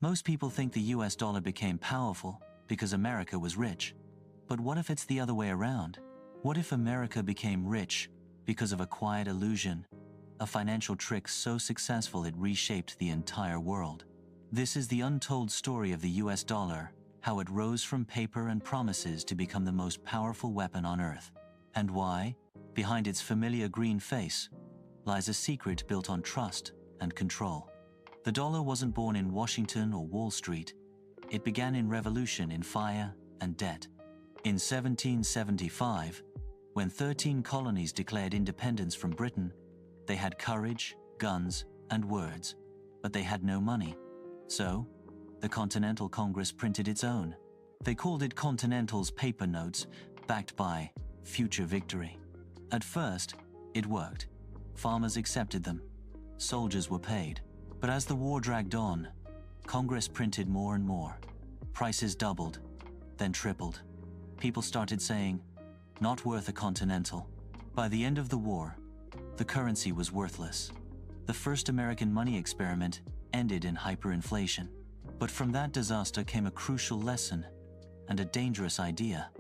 Most people think the US dollar became powerful because America was rich. But what if it's the other way around? What if America became rich because of a quiet illusion, a financial trick so successful it reshaped the entire world? This is the untold story of the US dollar, how it rose from paper and promises to become the most powerful weapon on earth. And why, behind its familiar green face, lies a secret built on trust and control. The dollar wasn't born in Washington or Wall Street. It began in revolution, in fire and debt. In 1775, when 13 colonies declared independence from Britain, they had courage, guns, and words, but they had no money. So, the Continental Congress printed its own. They called it Continental's paper notes, backed by future victory. At first, it worked. Farmers accepted them. Soldiers were paid. But as the war dragged on, Congress printed more and more. Prices doubled, then tripled. People started saying, "Not worth a Continental." By the end of the war, the currency was worthless. The first American money experiment ended in hyperinflation. But from that disaster came a crucial lesson and a dangerous idea.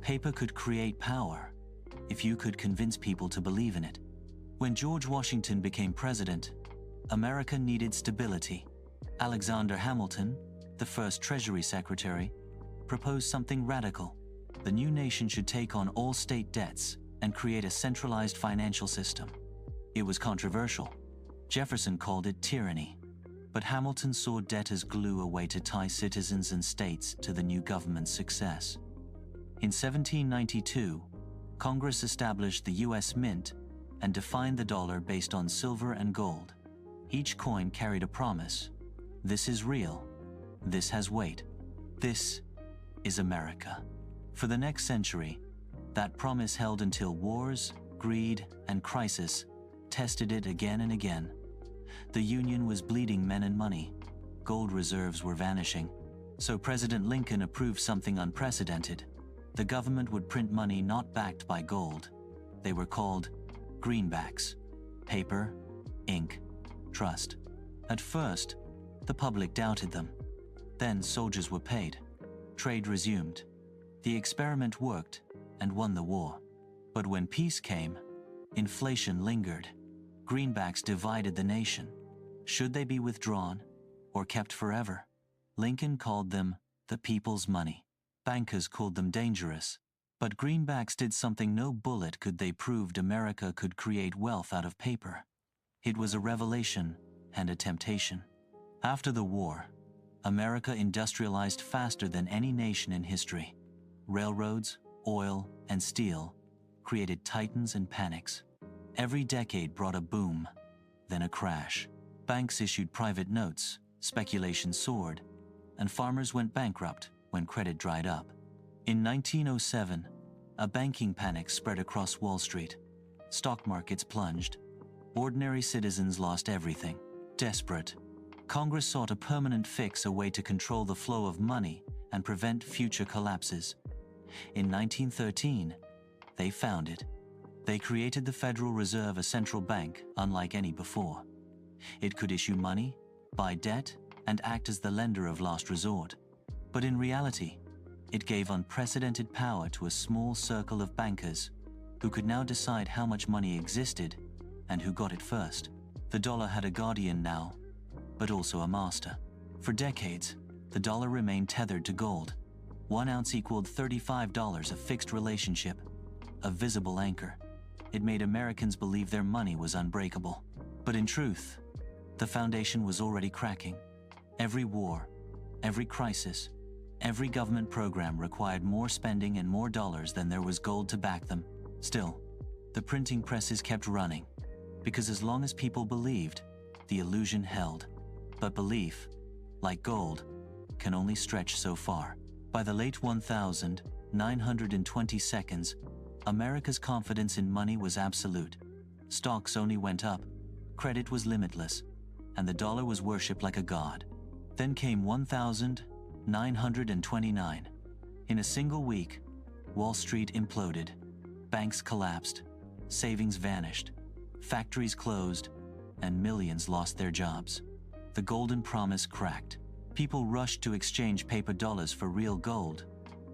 Paper could create power if you could convince people to believe in it. When George Washington became president, America needed stability. Alexander Hamilton, the first Treasury Secretary, proposed something radical. The new nation should take on all state debts and create a centralized financial system. It was controversial. Jefferson called it tyranny. But Hamilton saw debt as glue, a way to tie citizens and states to the new government's success. In 1792, Congress established the U.S. Mint and defined the dollar based on silver and gold. Each coin carried a promise. This is real. This has weight. This is America. For the next century, that promise held until wars, greed, and crisis tested it again and again. The Union was bleeding men and money. Gold reserves were vanishing. So President Lincoln approved something unprecedented. The government would print money not backed by gold. They were called greenbacks. Paper, ink, trust. At first, the public doubted them. Then soldiers were paid. Trade resumed. The experiment worked and won the war. But when peace came, inflation lingered. Greenbacks divided the nation. Should they be withdrawn or kept forever? Lincoln called them the people's money. Bankers called them dangerous. But greenbacks did something no bullet could. They proved America could create wealth out of paper. It was a revelation and a temptation. After the war, America industrialized faster than any nation in history. Railroads, oil, and steel created titans and panics. Every decade brought a boom, then a crash. Banks issued private notes, speculation soared, and farmers went bankrupt when credit dried up. In 1907, a banking panic spread across Wall Street. Stock markets plunged. Ordinary citizens lost everything. Desperate, Congress sought a permanent fix, a way to control the flow of money and prevent future collapses. In 1913, they found it. They created the Federal Reserve, a central bank unlike any before. It could issue money, buy debt, and act as the lender of last resort. But in reality, it gave unprecedented power to a small circle of bankers who could now decide how much money existed and who got it first. The dollar had a guardian now, but also a master. For decades, the dollar remained tethered to gold. 1 ounce equaled $35, a fixed relationship, a visible anchor. It made Americans believe their money was unbreakable. But in truth, the foundation was already cracking. Every war, every crisis, every government program required more spending and more dollars than there was gold to back them. Still, the printing presses kept running, because as long as people believed, the illusion held. But belief, like gold, can only stretch so far. By the late 1920s, America's confidence in money was absolute. Stocks only went up, credit was limitless, and the dollar was worshipped like a god. Then came 1929. In a single week, Wall Street imploded. Banks collapsed, savings vanished, factories closed, and millions lost their jobs. The golden promise cracked. People rushed to exchange paper dollars for real gold,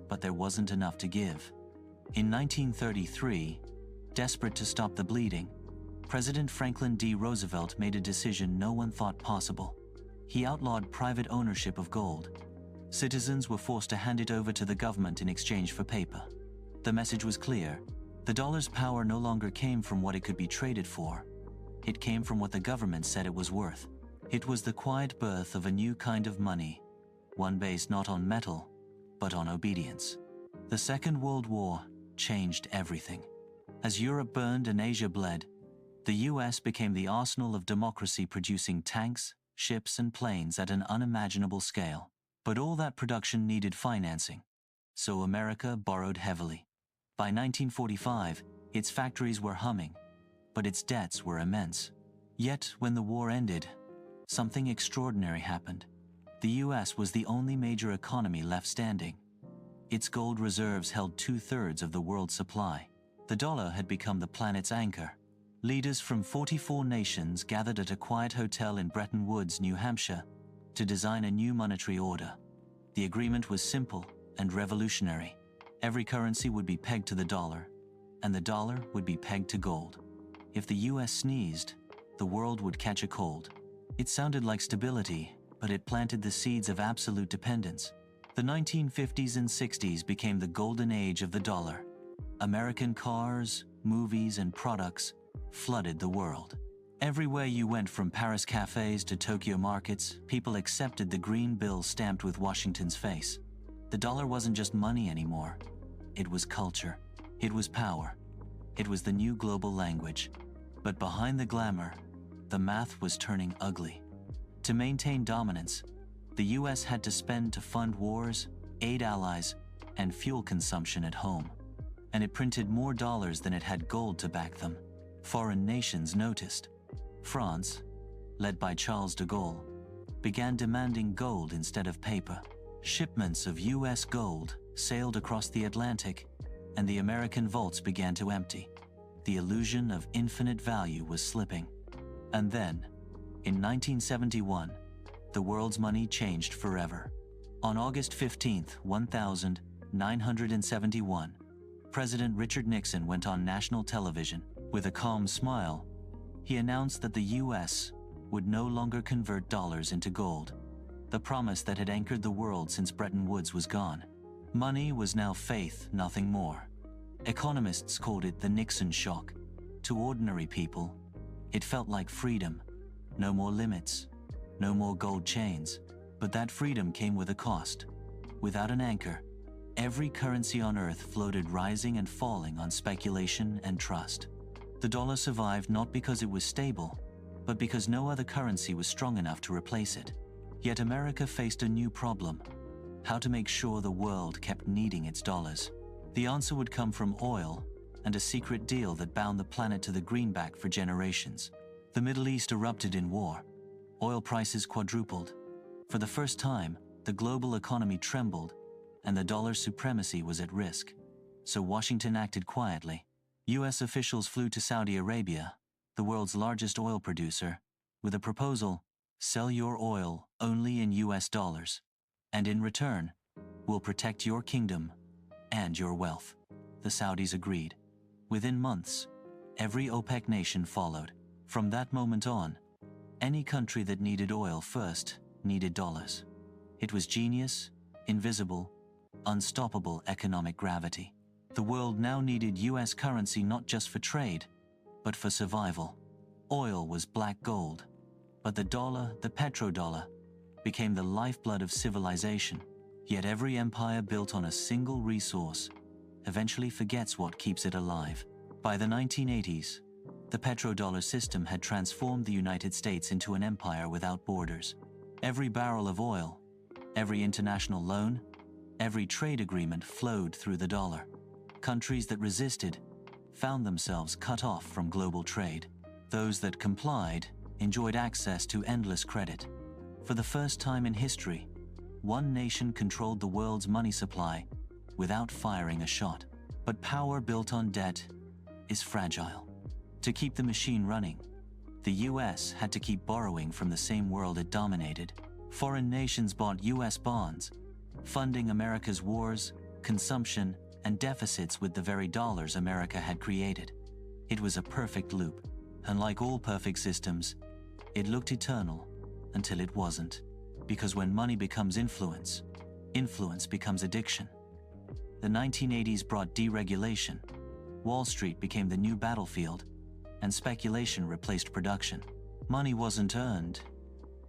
but there wasn't enough to give. In 1933, desperate to stop the bleeding, President Franklin D. Roosevelt made a decision no one thought possible. He outlawed private ownership of gold. Citizens were forced to hand it over to the government in exchange for paper. The message was clear. The dollar's power no longer came from what it could be traded for. It came from what the government said it was worth. It was the quiet birth of a new kind of money, one based not on metal, but on obedience. The Second World War changed everything. As Europe burned and Asia bled, the US became the arsenal of democracy, producing tanks, ships, and planes at an unimaginable scale. But all that production needed financing, so America borrowed heavily. By 1945, its factories were humming, but its debts were immense. Yet, when the war ended, something extraordinary happened. The US was the only major economy left standing. Its gold reserves held 2/3 of the world's supply. The dollar had become the planet's anchor. Leaders from 44 nations gathered at a quiet hotel in Bretton Woods, New Hampshire, to design a new monetary order. The agreement was simple and revolutionary. Every currency would be pegged to the dollar, and the dollar would be pegged to gold. If the US sneezed, the world would catch a cold. It sounded like stability, but it planted the seeds of absolute dependence. The 1950s and 60s became the golden age of the dollar. American cars, movies, and products flooded the world. Everywhere you went, from Paris cafes to Tokyo markets, people accepted the green bill stamped with Washington's face. The dollar wasn't just money anymore. It was culture. It was power. It was the new global language. But behind the glamour, the math was turning ugly. To maintain dominance, the US had to spend to fund wars, aid allies, and fuel consumption at home. And it printed more dollars than it had gold to back them. Foreign nations noticed. France, led by Charles de Gaulle, began demanding gold instead of paper. Shipments of US gold sailed across the Atlantic, and the American vaults began to empty. The illusion of infinite value was slipping. And then, in 1971, the world's money changed forever. On August 15, 1971, President Richard Nixon went on national television. With a calm smile, he announced that the US would no longer convert dollars into gold. The promise that had anchored the world since Bretton Woods was gone. Money was now faith, nothing more. Economists called it the Nixon shock. To ordinary people, it felt like freedom. No more limits, no more gold chains. But that freedom came with a cost. Without an anchor, every currency on earth floated, rising and falling on speculation and trust. The dollar survived not because it was stable, but because no other currency was strong enough to replace it. Yet America faced a new problem: how to make sure the world kept needing its dollars. The answer would come from oil and a secret deal that bound the planet to the greenback for generations. The Middle East erupted in war. Oil prices quadrupled. For the first time, the global economy trembled, and the dollar's supremacy was at risk. So Washington acted quietly. US officials flew to Saudi Arabia, the world's largest oil producer, with a proposal: sell your oil only in US dollars, and in return, we'll protect your kingdom and your wealth. The Saudis agreed. Within months, every OPEC nation followed. From that moment on, any country that needed oil first needed dollars. It was genius, invisible, unstoppable economic gravity. The world now needed US currency not just for trade, but for survival. Oil was black gold, but the dollar, the petrodollar, became the lifeblood of civilization. Yet every empire built on a single resource eventually forgets what keeps it alive. By the 1980s, the petrodollar system had transformed the United States into an empire without borders. Every barrel of oil, every international loan, every trade agreement flowed through the dollar. Countries that resisted found themselves cut off from global trade. Those that complied enjoyed access to endless credit. For the first time in history, one nation controlled the world's money supply without firing a shot. But power built on debt is fragile. To keep the machine running, the US had to keep borrowing from the same world it dominated. Foreign nations bought US bonds, funding America's wars, consumption, and deficits with the very dollars America had created. It was a perfect loop, and like all perfect systems, it looked eternal until it wasn't. Because when money becomes influence, influence becomes addiction. The 1980s brought deregulation. Wall Street became the new battlefield, and speculation replaced production. Money wasn't earned,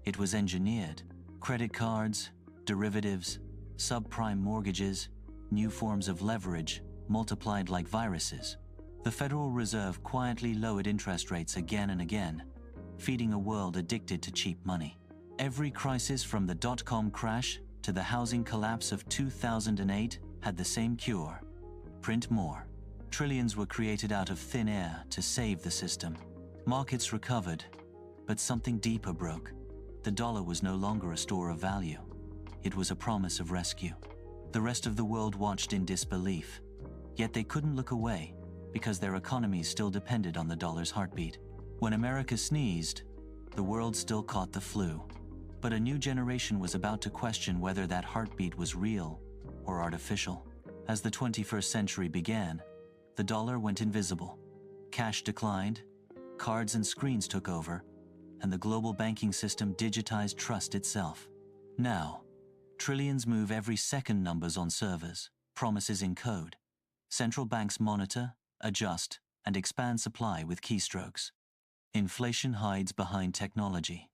it was engineered. Credit cards, derivatives, subprime mortgages, new forms of leverage multiplied like viruses. The Federal Reserve quietly lowered interest rates again and again, feeding a world addicted to cheap money. Every crisis from the dot-com crash to the housing collapse of 2008 had the same cure: print more. Trillions were created out of thin air to save the system. Markets recovered, but something deeper broke. The dollar was no longer a store of value. It was a promise of rescue. The rest of the world watched in disbelief, yet they couldn't look away because their economies still depended on the dollar's heartbeat. When America sneezed, the world still caught the flu. But a new generation was about to question whether that heartbeat was real or artificial. As the 21st century began, the dollar went invisible. Cash declined, cards and screens took over, and the global banking system digitized trust itself. Now, trillions move every second, numbers on servers, promises in code. Central banks monitor, adjust, and expand supply with keystrokes. Inflation hides behind technology.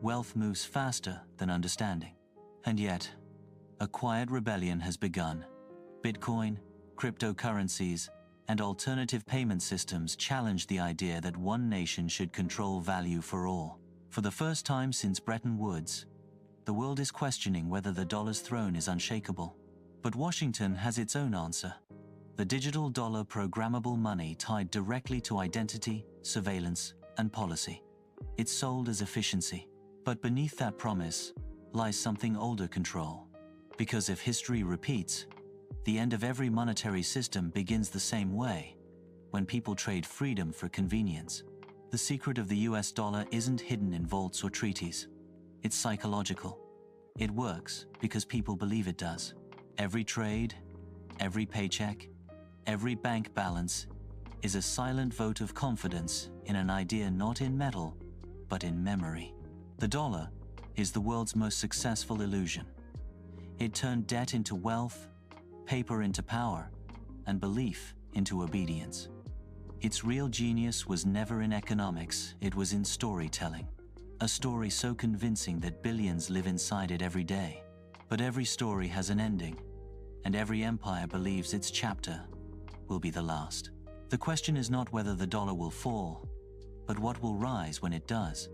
Wealth moves faster than understanding. And yet, a quiet rebellion has begun. Bitcoin, cryptocurrencies, and alternative payment systems challenge the idea that one nation should control value for all. For the first time since Bretton Woods, the world is questioning whether the dollar's throne is unshakable. But Washington has its own answer. The digital dollar, programmable money tied directly to identity, surveillance, and policy. It's sold as efficiency. But beneath that promise lies something older: control. Because if history repeats, the end of every monetary system begins the same way, when people trade freedom for convenience. The secret of the US dollar isn't hidden in vaults or treaties. It's psychological. It works because people believe it does. Every trade, every paycheck, every bank balance is a silent vote of confidence in an idea not in metal, but in memory. The dollar is the world's most successful illusion. It turned debt into wealth, paper into power, and belief into obedience. Its real genius was never in economics, it was in storytelling. A story so convincing that billions live inside it every day. But every story has an ending, and every empire believes its chapter will be the last. The question is not whether the dollar will fall, but what will rise when it does.